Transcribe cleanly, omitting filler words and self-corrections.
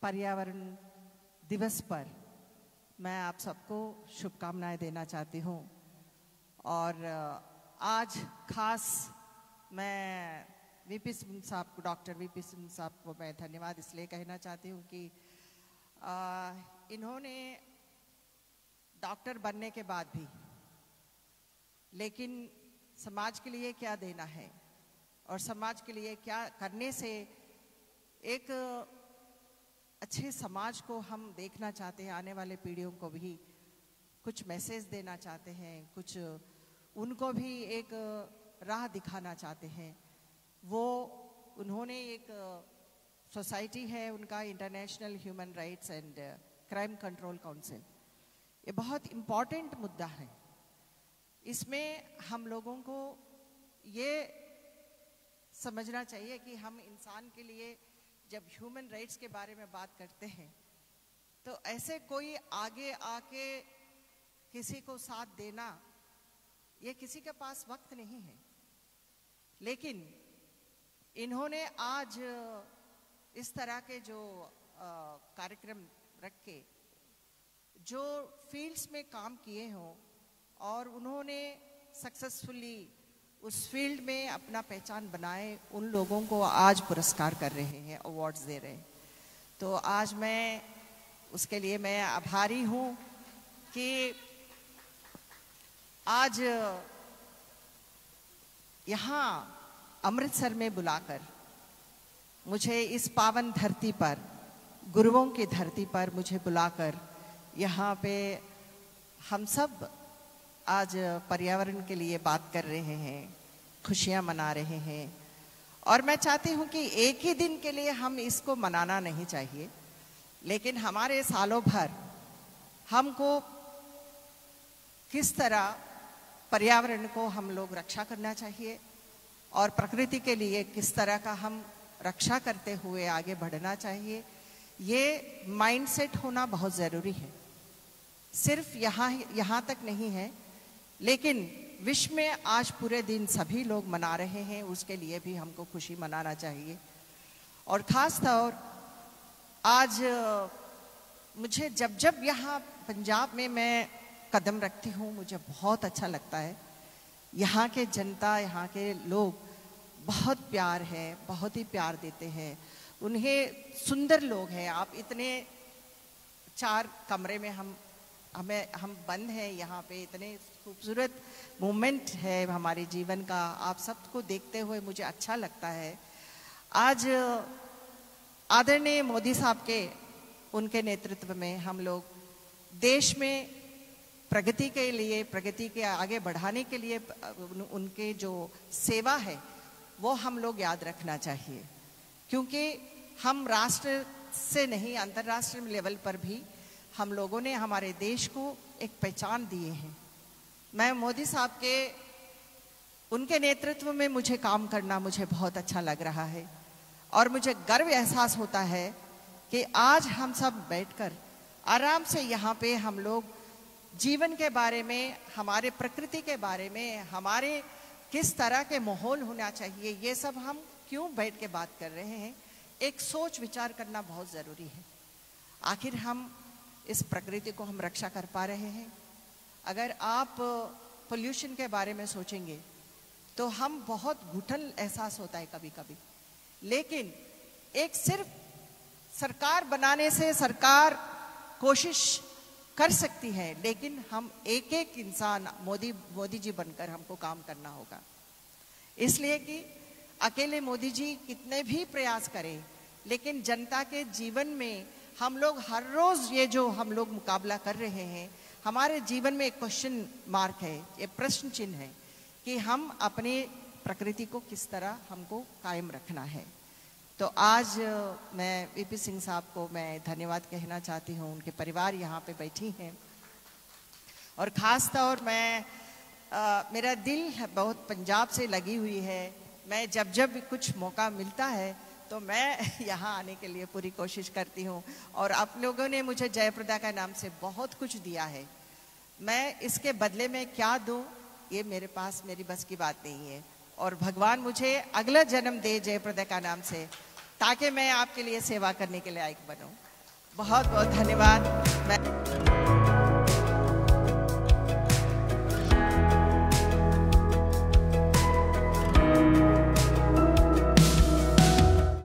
पर्यावरण दिवस पर मैं आप सबको शुभकामनाएं देना चाहती हूँ। और आज खास मैं वीपी सिंह साहब को, डॉक्टर वीपी सिंह साहब को मैं धन्यवाद इसलिए कहना चाहती हूँ कि इन्होंने डॉक्टर बनने के बाद भी लेकिन समाज के लिए क्या देना है और समाज के लिए क्या करने से एक अच्छे समाज को हम देखना चाहते हैं, आने वाले पीढ़ियों को भी कुछ मैसेज देना चाहते हैं, कुछ उनको भी एक राह दिखाना चाहते हैं। वो उन्होंने एक सोसाइटी है उनका, international human rights and crime control council. ये बहुत इम्पॉर्टेंट मुद्दा है। इसमें हम लोगों को ये समझना चाहिए कि हम इंसान के लिए जब ह्यूमन राइट्स के बारे में बात करते हैं तो ऐसे कोई आगे आके किसी को साथ देना, ये किसी के पास वक्त नहीं है। लेकिन इन्होंने आज इस तरह के जो कार्यक्रम रख के जो फील्ड्स में काम किए हों और उन्होंने सक्सेसफुली उस फील्ड में अपना पहचान बनाए, उन लोगों को आज पुरस्कार कर रहे हैं, अवार्ड्स दे रहे हैं। तो आज मैं उसके लिए मैं आभारी हूँ कि आज यहाँ अमृतसर में बुलाकर मुझे इस पावन धरती पर, गुरुओं की धरती पर मुझे बुलाकर यहाँ पे हम सब आज पर्यावरण के लिए बात कर रहे हैं, खुशियाँ मना रहे हैं। और मैं चाहती हूँ कि एक ही दिन के लिए हम इसको मनाना नहीं चाहिए, लेकिन हमारे सालों भर हमको किस तरह पर्यावरण को हम लोग रक्षा करना चाहिए और प्रकृति के लिए किस तरह का हम रक्षा करते हुए आगे बढ़ना चाहिए, ये माइंडसेट होना बहुत ज़रूरी है। सिर्फ यहाँ तक नहीं है, लेकिन विश्व में आज पूरे दिन सभी लोग मना रहे हैं, उसके लिए भी हमको खुशी मनाना चाहिए। और ख़ास तौर आज मुझे जब जब यहाँ पंजाब में मैं कदम रखती हूँ मुझे बहुत अच्छा लगता है। यहाँ के जनता, यहाँ के लोग बहुत प्यार है, बहुत ही प्यार देते हैं। उन्हें सुंदर लोग हैं। आप इतने 4 कमरे में हम बंद हैं यहाँ पे, इतने खूबसूरत मोमेंट है हमारे जीवन का। आप सबको देखते हुए मुझे अच्छा लगता है। आज आदरणीय मोदी साहब के उनके नेतृत्व में हम लोग देश में प्रगति के लिए, प्रगति के आगे बढ़ाने के लिए उनके जो सेवा है वो हम लोग याद रखना चाहिए, क्योंकि हम राष्ट्र से नहीं अंतर्राष्ट्रीय लेवल पर भी हम लोगों ने हमारे देश को एक पहचान दिए हैं। मैं मोदी साहब के उनके नेतृत्व में मुझे काम करना मुझे बहुत अच्छा लग रहा है और मुझे गर्व एहसास होता है कि आज हम सब बैठकर आराम से यहाँ पे हम लोग जीवन के बारे में, हमारे प्रकृति के बारे में, हमारे किस तरह के माहौल होना चाहिए, ये सब हम क्यों बैठ के बात कर रहे हैं। एक सोच विचार करना बहुत ज़रूरी है। आखिर हम इस प्रकृति को हम रक्षा कर पा रहे हैं? अगर आप पोल्यूशन के बारे में सोचेंगे तो हम बहुत घुटन एहसास होता है कभी कभी। लेकिन एक सिर्फ सरकार बनाने से सरकार कोशिश कर सकती है, लेकिन हम एक एक इंसान मोदी जी बनकर हमको काम करना होगा। इसलिए कि अकेले मोदी जी कितने भी प्रयास करें, लेकिन जनता के जीवन में हम लोग हर रोज ये जो हम लोग मुकाबला कर रहे हैं, हमारे जीवन में एक क्वेश्चन मार्क है, ये प्रश्न चिन्ह है कि हम अपने प्रकृति को किस तरह हमको कायम रखना है। तो आज मैं वीपी सिंह साहब को मैं धन्यवाद कहना चाहती हूँ। उनके परिवार यहाँ पे बैठी हैं और ख़ास तौर मेरा दिल बहुत पंजाब से लगी हुई है। मैं जब जब कुछ मौका मिलता है तो मैं यहाँ आने के लिए पूरी कोशिश करती हूँ और आप लोगों ने मुझे जयप्रदा का नाम से बहुत कुछ दिया है। मैं इसके बदले में क्या दूँ, ये मेरे पास मेरी बस की बात नहीं है। और भगवान मुझे अगला जन्म दे जयप्रदा का नाम से, ताकि मैं आपके लिए सेवा करने के लिए लायक बनूं। बहुत बहुत धन्यवाद। मैं